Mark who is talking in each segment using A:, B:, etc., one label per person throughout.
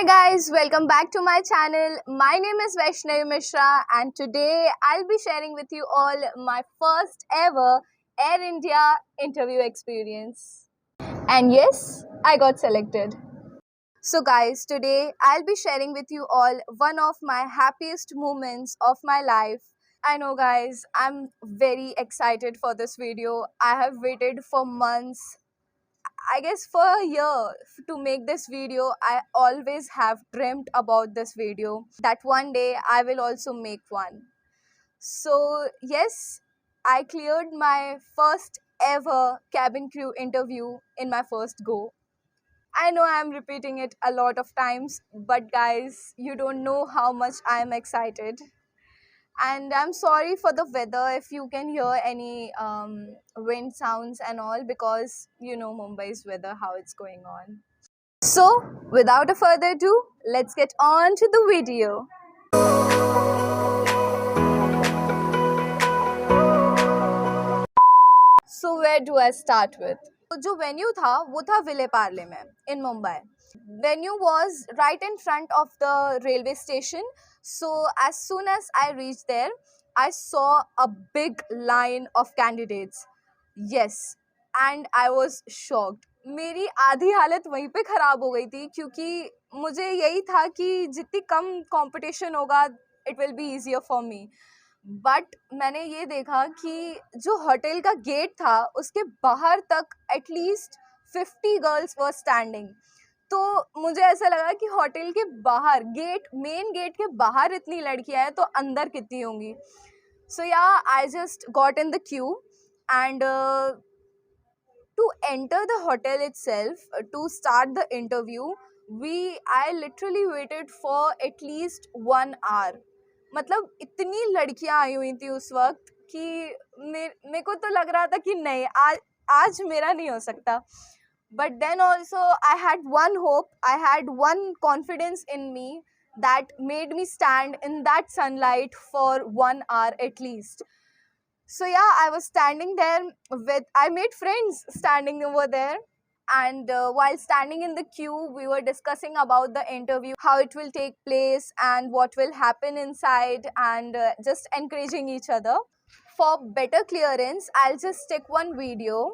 A: Hi guys, welcome back to my channel. My name is Vaishnavi Mishra and today I'll be sharing with you all my first ever Air India interview experience. And yes, I got selected. So guys, today I'll be sharing with you all one of my happiest moments of my life. I know guys, I'm very excited for this video. I have waited for months, I guess for a year, to make this video. I always have dreamt about this video that one day I will also make one. So, yes, I cleared my first ever cabin crew interview in my first go. I know I'm repeating it a lot of times, but guys, you don't know how much I'm excited. And I'm sorry for the weather if you can hear any wind sounds and all, because you know Mumbai's weather, how it's going on. So, without a further ado, let's get on to the video. So, where do I start with? तो जो venue था वो था विले पार्ले में इन Mumbai. Venue was right in front of the railway station. So as soon as I reached there, I saw a big line of candidates. Yes, and I was shocked. मेरी आधी हालत वहीं पे ख़राब हो गई थी, क्योंकि मुझे यही था कि जितनी कम कंपटीशन होगा it will be easier for me. But मैंने ये देखा कि जो होटल का गेट था उसके बाहर तक एटलीस्ट 50 गर्ल्स वर स्टैंडिंग. तो मुझे ऐसा लगा कि होटल के बाहर मेन गेट के बाहर इतनी लड़कियां हैं तो अंदर कितनी होंगी. सो या I just got in the Q and to enter the hotel itself, to start the interview, I literally waited for at least 1 hour. मतलब इतनी लड़कियां आई हुई थी उस वक्त कि मेरे को तो लग रहा था कि नहीं, आज मेरा नहीं हो सकता. But then also I had one hope, I had one confidence in me that made me stand in that sunlight for 1 hour at least. So yeah, I was standing there I made friends standing over there. And while standing in the queue, we were discussing about the interview, how it will take place and what will happen inside, and just encouraging each other. For better clearance, I'll just stick one video.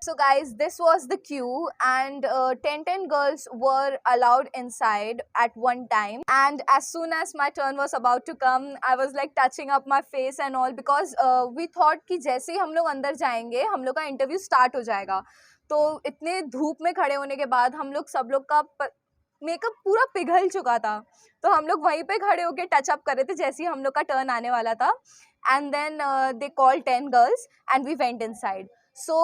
A: So guys, this was the queue, and 10 girls were allowed inside at one time. And as soon as my turn was about to come, I was like touching up my face and all, because we thought कि जैसे ही हम लोग अंदर जाएंगे हम लोग का interview start हो जाएगा. तो इतने धूप में खड़े होने के बाद हम लोग सब लोग का मेकअप पूरा पिघल चुका था. तो हम लोग वहीं पे खड़े होके टच अप कर रहे थे जैसे ही हम लोग का टर्न आने वाला था. And then they called 10 girls and we went inside. So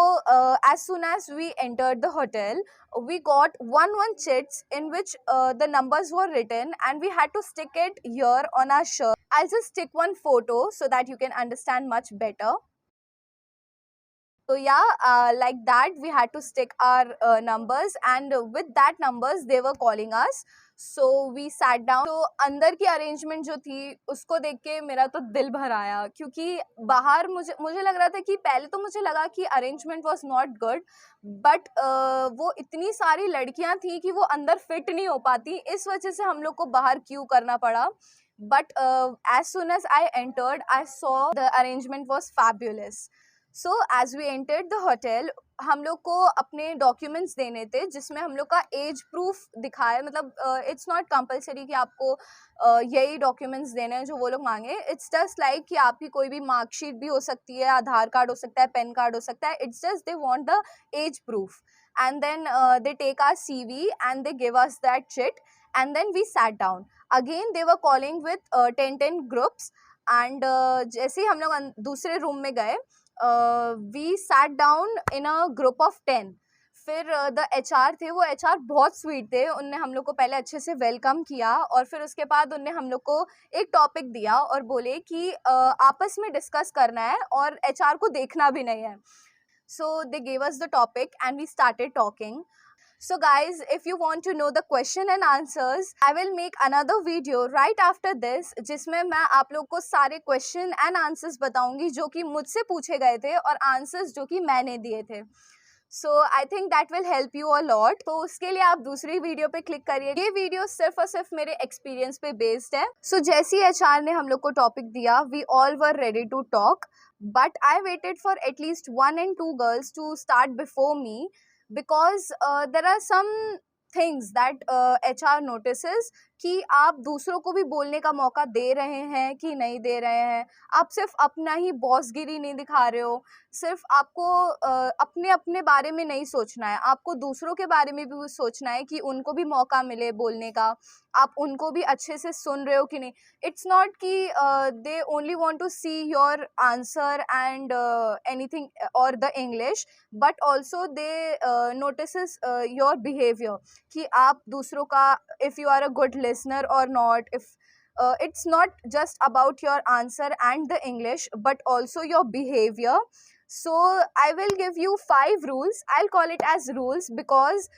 A: as soon as we entered the hotel, we got one chits in which the numbers were written, and we had to stick it here on our shirt. I'll just stick one photo so that you can understand much better. So yeah, like that we had to stick our numbers, and with that numbers they were calling us. So we sat down. तो अंदर की arrangement जो थी उसको देख के मेरा तो दिल भर आया, क्योंकि बाहर मुझे लग रहा था कि पहले तो मुझे लगा कि arrangement was not good, but वो इतनी सारी लड़कियां थी कि वो अंदर फिट नहीं हो पाती, इस वजह से हम लोग को बाहर क्यू करना पड़ा. But as soon as I entered, I saw the arrangement was fabulous. So as we entered the hotel, हम लोग को अपने डॉक्यूमेंट्स देने थे जिसमें हम लोग का एज प्रूफ दिखाए. मतलब इट्स नॉट कंपलसरी कि आपको यही डॉक्यूमेंट्स देने हैं जो वो लोग मांगे. इट्स जस्ट लाइक कि आपकी कोई भी मार्कशीट भी हो सकती है, आधार कार्ड हो सकता है, पेन कार्ड हो सकता है. It's just they want the age proof, and then they take our CV and they give us that chit, and then we sat down. Again they were calling with 10 groups, and जैसे ही हम लोग दूसरे room में गए, we sat down in a group of 10. फिर the HR थे, वो HR बहुत स्वीट थे, उनने हम लोग को पहले अच्छे से वेलकम किया और फिर उसके बाद उनने हम लोग को एक टॉपिक दिया और बोले कि आपस में डिस्कस करना है और एचआर को देखना भी नहीं है. So they gave us the topic and we started talking. So guys, if you want to know the question and answers, I will make another video right after this जिसमें मैं आप लोग को सारे question and answers बताऊंगी जो कि मुझसे पूछे गए थे और answers जो कि मैंने दिए थे. So I think that will help you a lot. तो उसके लिए आप दूसरी वीडियो पे क्लिक करिए. ये वीडियो सिर्फ और सिर्फ मेरे एक्सपीरियंस पे बेस्ड है. So जैसे ही HR ने हम लोग को टॉपिक दिया, we all were ready to talk. But I waited for at least 1 and 2 girls to start before me because there are some things that HR notices कि आप दूसरों को भी बोलने का मौका दे रहे हैं कि नहीं दे रहे हैं. आप सिर्फ अपना ही बॉसगिरी नहीं दिखा रहे हो. सिर्फ आपको अपने अपने बारे में नहीं सोचना है, आपको दूसरों के बारे में भी सोचना है कि उनको भी मौका मिले बोलने का. आप उनको भी अच्छे से सुन रहे हो कि नहीं. इट्स नॉट कि they only want to see your answer and anything और the English, but also they notices your behaviour कि आप दूसरों का, if you are a good listener or not, if it's not just about your answer and the English but also your behavior. So I will give you 5 rules. I'll call it as rules because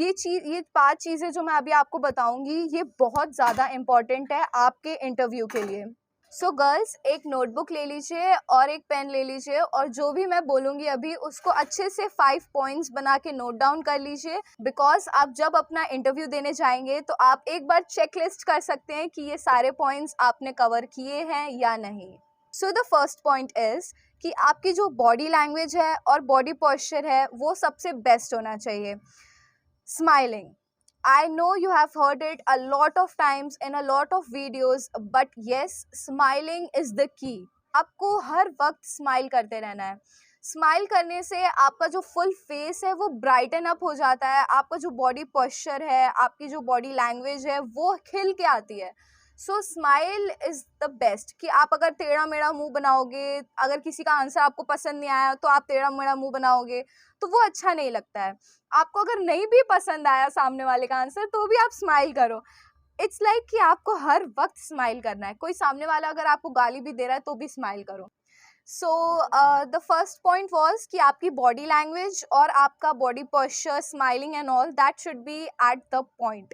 A: ये 5 चीज़ें जो मैं अभी आपको बताऊंगी ये बहुत ज़्यादा इम्पॉर्टेंट है आपके इंटरव्यू के लिए. सो गर्ल्स, एक नोटबुक ले लीजिए और एक पेन ले लीजिए और जो भी मैं बोलूँगी अभी उसको अच्छे से 5 पॉइंट्स बना के नोट डाउन कर लीजिए. बिकॉज आप जब अपना इंटरव्यू देने जाएंगे तो आप एक बार चेक लिस्ट कर सकते हैं कि ये सारे पॉइंट्स आपने कवर किए हैं या नहीं. So the first point is कि आपकी जो बॉडी लैंग्वेज है और बॉडी पोस्चर है वो सबसे बेस्ट होना चाहिए. Smiling. I know you have heard it a lot of times in a lot of videos, but yes, smiling is the key. आपको हर वक्त स्माइल करते रहना है. स्माइल करने से आपका जो फुल फेस है वो ब्राइटन अप हो जाता है. आपका जो बॉडी पोस्चर है, आपकी जो बॉडी लैंग्वेज है वो खिल के आती है. सो स्माइल इज़ द बेस्ट. कि आप अगर टेढ़ा मेढ़ा मुंह बनाओगे, अगर किसी का आंसर आपको पसंद नहीं आया तो आप टेढ़ा मेढ़ा मुंह बनाओगे तो वो अच्छा नहीं लगता है. आपको अगर नहीं भी पसंद आया सामने वाले का आंसर तो भी आप स्माइल करो. इट्स लाइक कि आपको हर वक्त स्माइल करना है. कोई सामने वाला अगर आपको गाली भी दे रहा है तो भी स्माइल करो. So the first point was कि आपकी बॉडी लैंग्वेज और आपका body posture, smiling and all that should be at the point.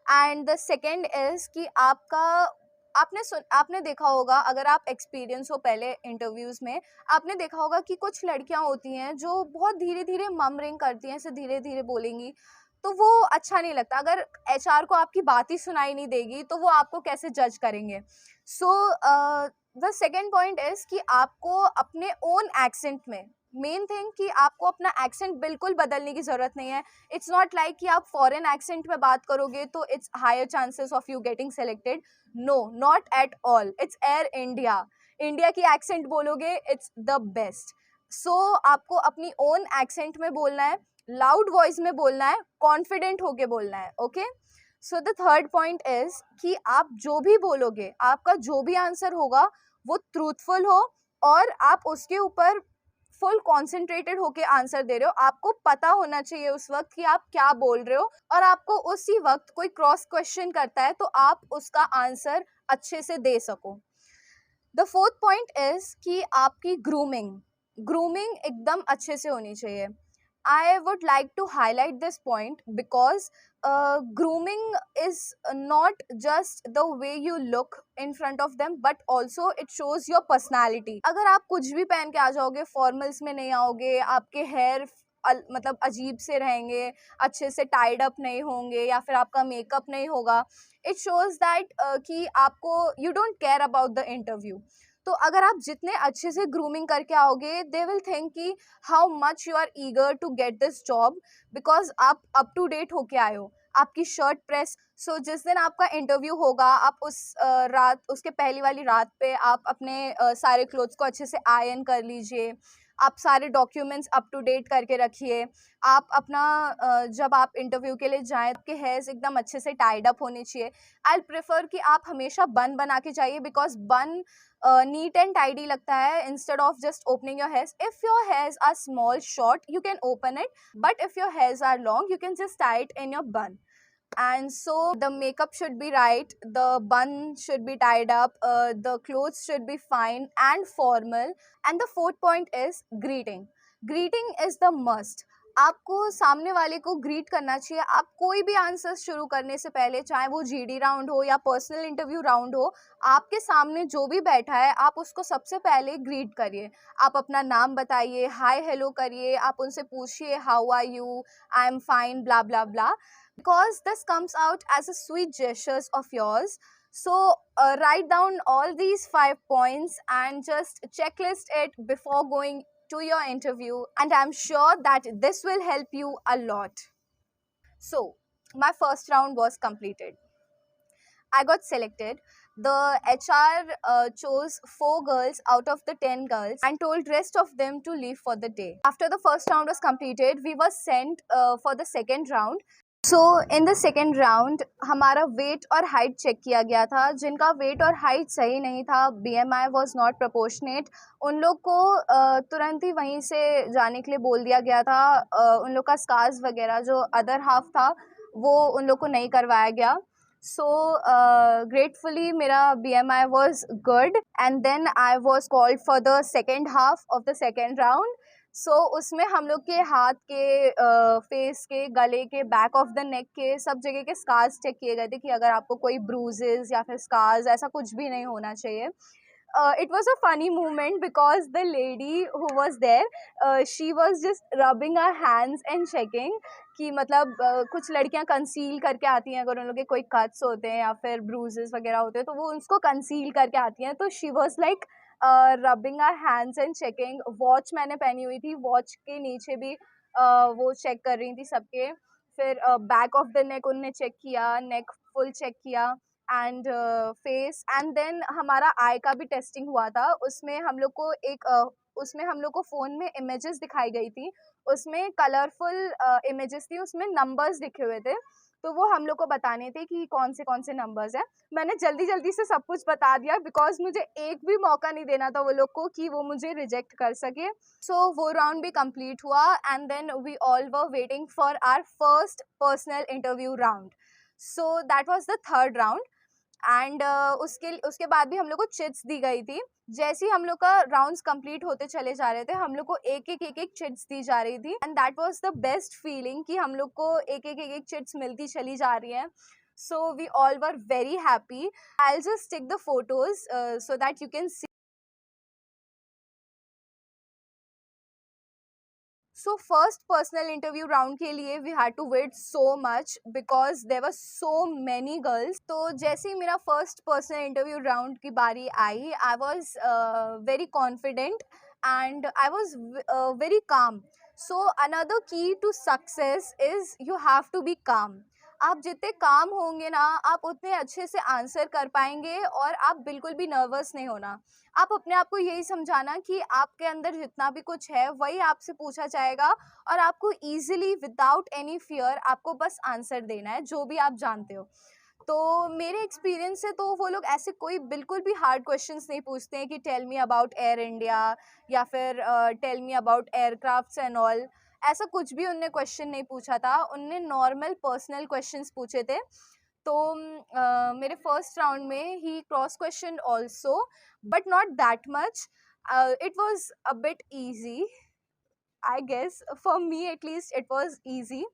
A: And the second is कि आपने देखा होगा, अगर आप एक्सपीरियंस हो पहले इंटरव्यूज़ में, आपने देखा होगा कि कुछ लड़कियां होती हैं जो बहुत धीरे धीरे ममरिंग करती हैं, ऐसे धीरे धीरे बोलेंगी तो वो अच्छा नहीं लगता. अगर एचआर को आपकी बात ही सुनाई नहीं देगी तो वो आपको कैसे जज करेंगे. So the second point is कि आपको अपने ओन एक्सेंट में, मेन थिंग कि आपको अपना एक्सेंट बिल्कुल बदलने की ज़रूरत नहीं है. इट्स नॉट लाइक कि आप फॉरेन एक्सेंट में बात करोगे तो it's higher chances of you getting selected. No, not at all. It's Air India. India की एक्सेंट बोलोगे, इट्स द बेस्ट. सो आपको अपनी ओन एक्सेंट में बोलना है, लाउड वॉइस में बोलना है, कॉन्फिडेंट होके बोलना है. Okay. So the third point is कि आप जो भी बोलोगे, आपका जो भी आंसर होगा वो ट्रूथफुल हो और आप उसके ऊपर फुल कॉन्सेंट्रेटेड होके आंसर दे रहे हो. आपको पता होना चाहिए उस वक्त कि आप क्या बोल रहे हो और आपको उसी वक्त कोई क्रॉस क्वेश्चन करता है तो आप उसका आंसर अच्छे से दे सको. द फोर्थ पॉइंट इज़ कि आपकी ग्रूमिंग एकदम अच्छे से होनी चाहिए. I would like to highlight this point because grooming is not just the way you look in front of them but also it shows your personality. अगर आप कुछ भी पहन के आ जाओगे, फॉर्मल्स में नहीं आओगे, आपके हेयर मतलब अजीब से रहेंगे, अच्छे से टाइड अप नहीं होंगे या फिर आपका मेकअप नहीं होगा, इट शोज़ दैट कि आपको you don't care about the interview. तो अगर आप जितने अच्छे से ग्रूमिंग करके आओगे दे विल थिंक कि how much you are eager to get this job because आप अप टू डेट होके आए हो. आपकी शर्ट प्रेस. सो जिस दिन आपका इंटरव्यू होगा आप उसके पहली वाली रात पे आप अपने सारे क्लोथ्स को अच्छे से आयरन कर लीजिए. आप सारे डॉक्यूमेंट्स अप टू डेट करके रखिए। आप अपना जब आप इंटरव्यू के लिए जाएँ, आपके हेयर्स एकदम अच्छे से टाइड अप होने चाहिए। आई प्रेफर कि आप हमेशा बन बना के जाइए, बिकॉज बन नीट एंड टाइडी लगता है instead of just opening your hairs. If your hairs are small, short, you can open it, but if your hairs are long, you can just tie it in your bun. And so the makeup should be right, the bun should be tied up, the clothes should be fine and formal. And the fourth point is greeting is the must. आपको सामने वाले को greet करना चाहिए. आप कोई भी answer शुरू करने से पहले, चाहे वो जीडी राउंड हो या पर्सनल इंटरव्यू राउंड हो, आपके सामने जो भी बैठा है आप उसको सबसे पहले ग्रीट करिए. आप अपना नाम बताइए, हाय हेलो करिए, आप उनसे पूछिए how are you, I am fine, blah blah blah, because this comes out as a sweet gestures of yours. So write down all these 5 points and just checklist it before going to your interview, and I'm sure that this will help you a lot. So my first round was completed. I got selected. The HR chose 4 girls out of the 10 girls and told rest of them to leave for the day. After the first round was completed, we were sent for the second round. So in the second round हमारा wait और height check किया गया था. जिनका wait और height सही नहीं था, BMI वॉज नॉट प्रपोर्शनेट, उन लोग को तुरंत ही वहीं से जाने के लिए बोल दिया गया था. उन लोग का स्कार्स वगैरह जो अदर हाफ था वो उन लोग को नहीं करवाया गया. सो ग्रेटफुली मेरा BMI was good, and then I was called for the second half of the second round. So उसमें हम लोग के हाथ के, फेस के, गले के, बैक ऑफ द नेक के, सब जगह के स्कार्स चेक किए गए थे कि अगर आपको कोई ब्रूजेस या फिर स्कार्स ऐसा कुछ भी नहीं होना चाहिए. It was a funny moment because the lady who was there, she was just rubbing her hands and checking कि मतलब कुछ लड़कियां कंसील करके आती हैं अगर उन लोग के कोई कट्स होते हैं या फिर ब्रूजेस वगैरह होते हैं तो वो उसको कंसील करके आती हैं. तो she was like rubbing our hands and checking. Watch मैंने पहनी हुई थी, वॉच के नीचे भी वो चेक कर रही थी सबके. फिर बैक ऑफ द नेक उनने चेक किया, नेक फुल चेक किया, एंड फेस, एंड देन हमारा आई का भी टेस्टिंग हुआ था. उसमें हम लोग को उसमें हम लोग को फ़ोन में इमेजेस दिखाई गई थी. उसमें कलरफुल इमेजेस थी, उसमें नंबर्स लिखे हुए थे, तो वो हम लोग को बताने थे कि कौन से नंबर्स हैं. मैंने जल्दी जल्दी से सब कुछ बता दिया बिकॉज मुझे एक भी मौका नहीं देना था वो लोग को कि वो मुझे रिजेक्ट कर सके. सो वो राउंड भी कंप्लीट हुआ, and then we all were waiting for our first personal interview round. So that was the third round, and उसके बाद भी हम लोग को चिट्स दी गई थी. जैसे ही हम लोग का राउंड्स कंप्लीट होते चले जा रहे थे, हम लोग को एक चिट्स दी जा रही थी, and that was the best feeling कि हम लोग को एक चिट्स मिलती चली जा रही हैं. So we all were very happy. I will just take the photos so that you can see. So first personal interview round के लिए we had to wait so much because there were so many girls. तो जैसे ही मेरा first personal interview round की बारी आई, I was very confident and I was very calm. So another key to success is you have to be calm. आप जितने काम होंगे ना, आप उतने अच्छे से आंसर कर पाएंगे और आप बिल्कुल भी नर्वस नहीं होना. आप अपने आप को यही समझाना कि आपके अंदर जितना भी कुछ है वही आपसे पूछा जाएगा और आपको ईजिली विदाउट एनी फियर आपको बस आंसर देना है जो भी आप जानते हो. तो मेरे एक्सपीरियंस से तो वो लोग ऐसे कोई बिल्कुल भी हार्ड क्वेश्चंस नहीं पूछते हैं कि tell me about Air India या फिर tell me about aircrafts and all. ऐसा कुछ भी उनने क्वेश्चन नहीं पूछा था. उनने नॉर्मल पर्सनल क्वेश्चंस पूछे थे. तो मेरे फर्स्ट राउंड में ही cross question also, but not that much. It was a bit easy, I guess. For me at least it was easy.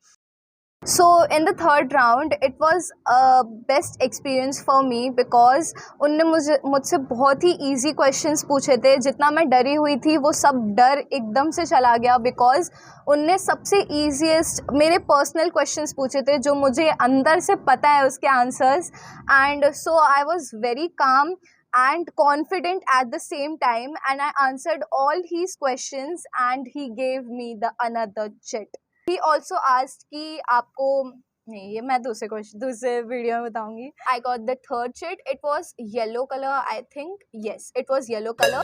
A: So in the third round it was a best experience for me because उनने मुझसे बहुत ही easy questions पूछे थे. जितना मैं डरी हुई थी वो सब डर एकदम से चला गया because उनने सबसे easiest मेरे personal questions पूछे थे जो मुझे अंदर से पता है उसके answers, and so I was very calm and confident at the same time, and I answered all his questions and he gave me the another chit. He also asked कि आपको नहीं, ये मैं दूसरे वीडियो में बताऊंगी. I got the third chit. It was yellow color, I think. Yes, it was yellow color.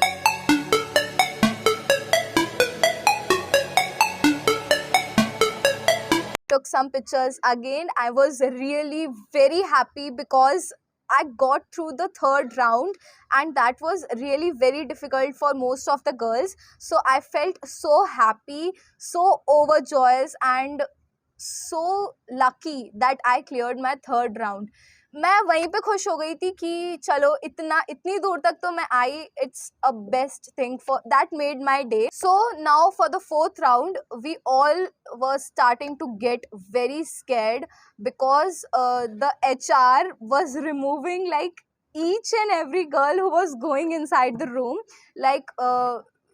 A: took some pictures again. I was really very happy because I got through the third round, and that was really very difficult for most of the girls. So I felt so happy, so overjoyous, and so lucky that I cleared my third round. मैं वहीं पे खुश हो गई थी कि चलो इतनी दूर तक तो मैं आई. It's a best thing for that made my day. So now for the fourth round we all were starting to get very scared because the HR was removing like each and every girl who was going inside the room. Like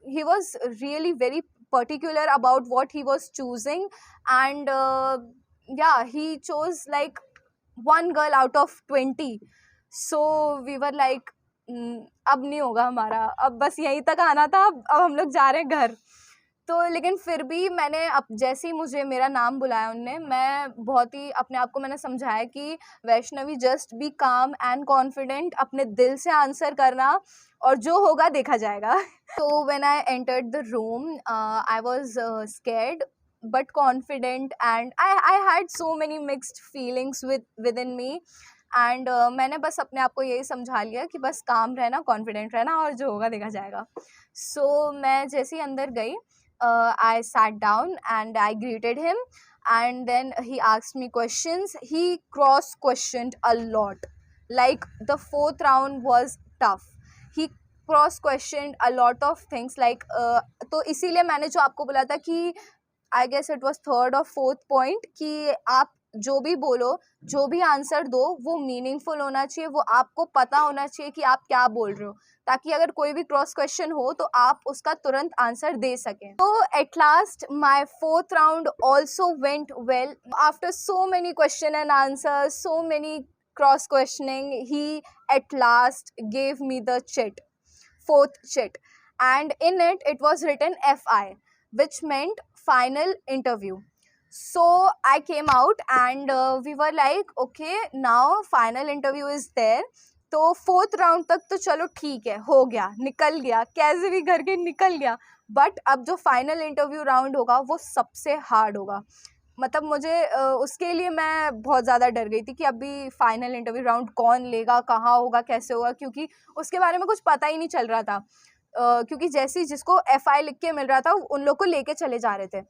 A: he was really very particular about what he was choosing, and yeah, he chose like one girl out of 20. So we were like अब नहीं होगा हमारा, अब बस यहीं तक आना था, अब हम लोग जा रहे हैं घर. तो लेकिन फिर भी मैंने अब जैसे ही मुझे मेरा नाम बुलाया उनने, मैं बहुत ही अपने आप को मैंने समझाया कि वैष्णवी जस्ट बी काम एंड कॉन्फिडेंट, अपने दिल से आंसर करना और जो होगा देखा जाएगा. तो when I entered the room I was scared but confident, and I had so many mixed feelings within me. And मैंने बस अपने आप को यही समझा लिया कि बस काम रहना, कॉन्फिडेंट रहना, और जो होगा देखा जाएगा. सो मैं जैसे ही अंदर गई, I sat down and I greeted him, and then he asked me questions. He cross questioned a lot. Like the fourth round was tough. He cross questioned a lot of things, like तो इसीलिए मैंने जो आपको बोला था कि I guess it was third और fourth point कि आप जो भी बोलो, जो भी आंसर दो, वो मीनिंगफुल होना चाहिए, वो आपको पता होना चाहिए कि आप क्या बोल रहे हो, ताकि अगर कोई भी क्रॉस क्वेश्चन हो तो आप उसका तुरंत आंसर दे सकें. तो at last my fourth round also went well. After so many question and answer, so many cross questioning, he at last gave me the chit, fourth chit, and in it was written FI, which meant final interview. So I came out and we were like, okay, now final interview is there. तो fourth round तक तो चलो ठीक है, हो गया, निकल गया, कैसे भी करके निकल गया. बट अब जो फाइनल इंटरव्यू राउंड होगा वो सबसे हार्ड होगा. मतलब मुझे उसके लिए मैं बहुत ज़्यादा डर गई थी कि अभी फाइनल इंटरव्यू राउंड कौन लेगा, कहाँ होगा, कैसे होगा, क्योंकि उसके बारे में कुछ पता ही नहीं चल रहा था. क्योंकि जैसे ही जिसको FI लिख के मिल रहा था उन लोग को लेके चले जा रहे थे.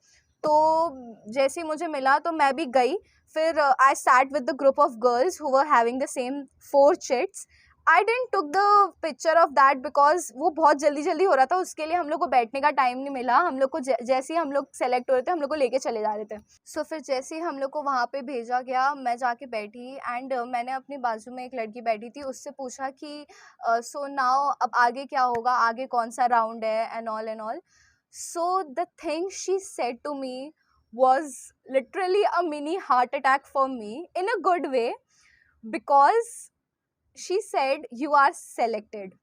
A: तो जैसे ही मुझे मिला तो मैं भी गई. फिर I sat with the group of girls who were having the same 4 chits. I didn't took the picture of that because वो बहुत जल्दी हो रहा था, उसके लिए हम लोग को बैठने का टाइम नहीं मिला. हम लोग को जैसे ही हम लोग सेलेक्ट हो रहे थे, हम लोग को लेके चले जा रहे थे. सो फिर जैसे ही हम लोग को वहाँ पे भेजा गया, मैं जाके बैठी एंड मैंने अपनी बाजू में एक लड़की बैठी थी, उससे पूछा कि सो नाउ अब आगे क्या होगा, आगे कौन सा राउंड है and all. So the thing she said to me was literally a mini heart attack for me in a good way, because she said you are selected.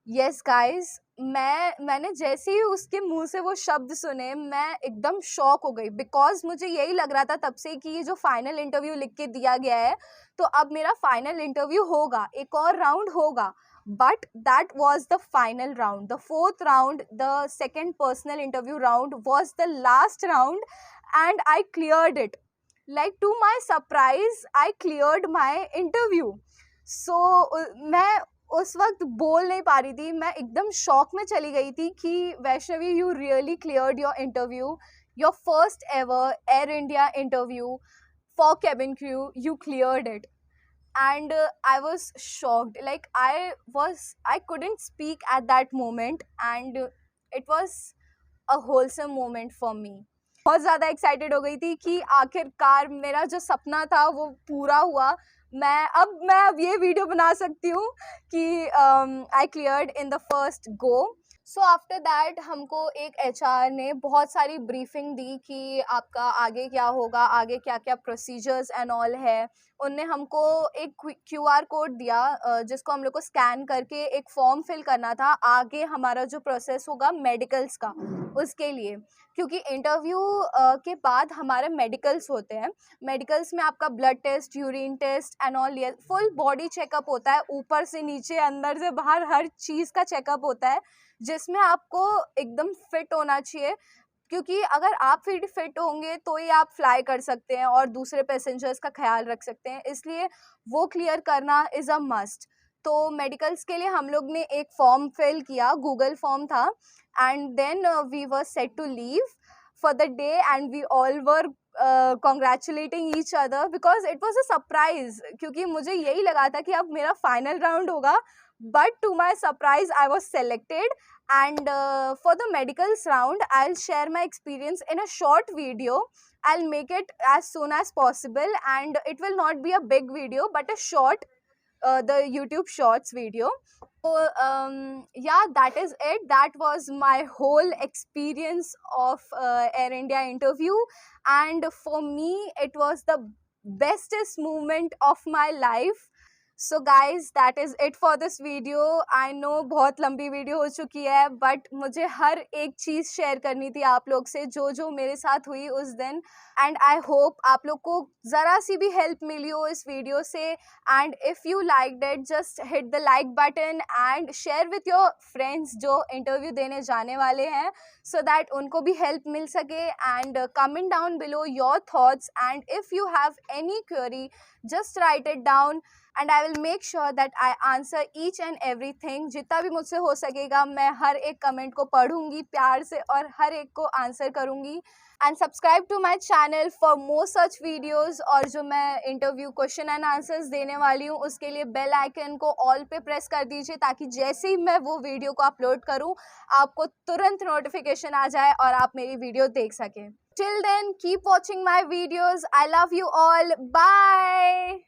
A: Yes guys, मैंने जैसे ही उसके मुंह से वो शब्द सुने, मैं एकदम शॉक हो गई. बिकॉज मुझे यही लग रहा था तब से कि ये जो फाइनल इंटरव्यू लिख के दिया गया है, तो अब मेरा फाइनल इंटरव्यू होगा, एक और राउंड होगा. But that was the final round. The fourth round, the second personal interview round, was the last round, and I cleared it. Like to my surprise, I cleared my interview. So मैं उस वक्त बोल नहीं पा रही थी, मैं एकदम शॉक में चली गई थी कि Vaishnavi, you really cleared your interview, your first ever Air India interview for cabin crew. You cleared it. And I was shocked. Like I couldn't speak at that moment, and it was a wholesome moment for me. बहुत ज़्यादा excited हो गई थी कि आखिरकार मेरा जो सपना था वो पूरा हुआ. मैं अब ये वीडियो बना सकती हूँ कि आई cleared in the first go. So after that हमको एक HR ने बहुत सारी ब्रीफिंग दी कि आपका आगे क्या होगा, आगे क्या क्या प्रोसीजर्स एंड ऑल है. उनने हमको एक QR कोड दिया जिसको हम लोग को स्कैन करके एक फॉर्म फिल करना था. आगे हमारा जो प्रोसेस होगा मेडिकल्स का, उसके लिए, क्योंकि इंटरव्यू के बाद हमारे मेडिकल्स होते हैं. मेडिकल्स में आपका blood test, urine test and all, full body checkup होता है, ऊपर से नीचे, अंदर से बाहर, हर चीज़ का चेकअप होता है, जिसमें आपको एकदम फिट होना चाहिए. क्योंकि अगर आप फिट होंगे तो ही आप फ्लाई कर सकते हैं और दूसरे पैसेंजर्स का ख्याल रख सकते हैं, इसलिए वो क्लियर करना इज़ अ मस्ट। तो मेडिकल्स के लिए हम लोग ने एक फॉर्म फिल किया, गूगल फॉर्म था, and then we were set to leave for the day, and we all were congratulating each other because it was a surprise, क्योंकि मुझे यही लगा था कि अब मेरा फाइनल राउंड होगा, but to my surprise I was selected. And for the medicals round I'll share my experience in a short video. I'll make it as soon as possible, and it will not be a big video but a short the YouTube shorts video. So yeah, that is it. That was my whole experience of Air India interview, and for me it was the bestest moment of my life. So guys, that is it for this video. I know बहुत लंबी video हो चुकी है, but मुझे हर एक चीज़ share करनी थी आप लोग से जो जो मेरे साथ हुई उस दिन, एंड आई होप आप लोग को ज़रा सी भी हेल्प मिली हो इस वीडियो से। And if you like that, just hit the like button and share with your friends जो इंटरव्यू देने जाने वाले हैं, so that उनको भी हेल्प मिल सके। And comment down below your thoughts, and if you have any query, just write it down and I will make sure that I answer each and everything. जितना भी मुझसे हो सकेगा मैं हर एक कमेंट को पढ़ूंगी प्यार से और हर एक को आंसर करूंगी। And subscribe to my channel for more such videos, और जो मैं इंटरव्यू क्वेश्चन एंड आंसर्स देने वाली हूँ उसके लिए बेल आइकन को ऑल पे प्रेस कर दीजिए, ताकि जैसे ही मैं वो वीडियो को अपलोड करूँ आपको तुरंत नोटिफिकेशन आ जाए और आप मेरी वीडियो देख सकें। Till then, keep watching my videos. I love you all. Bye.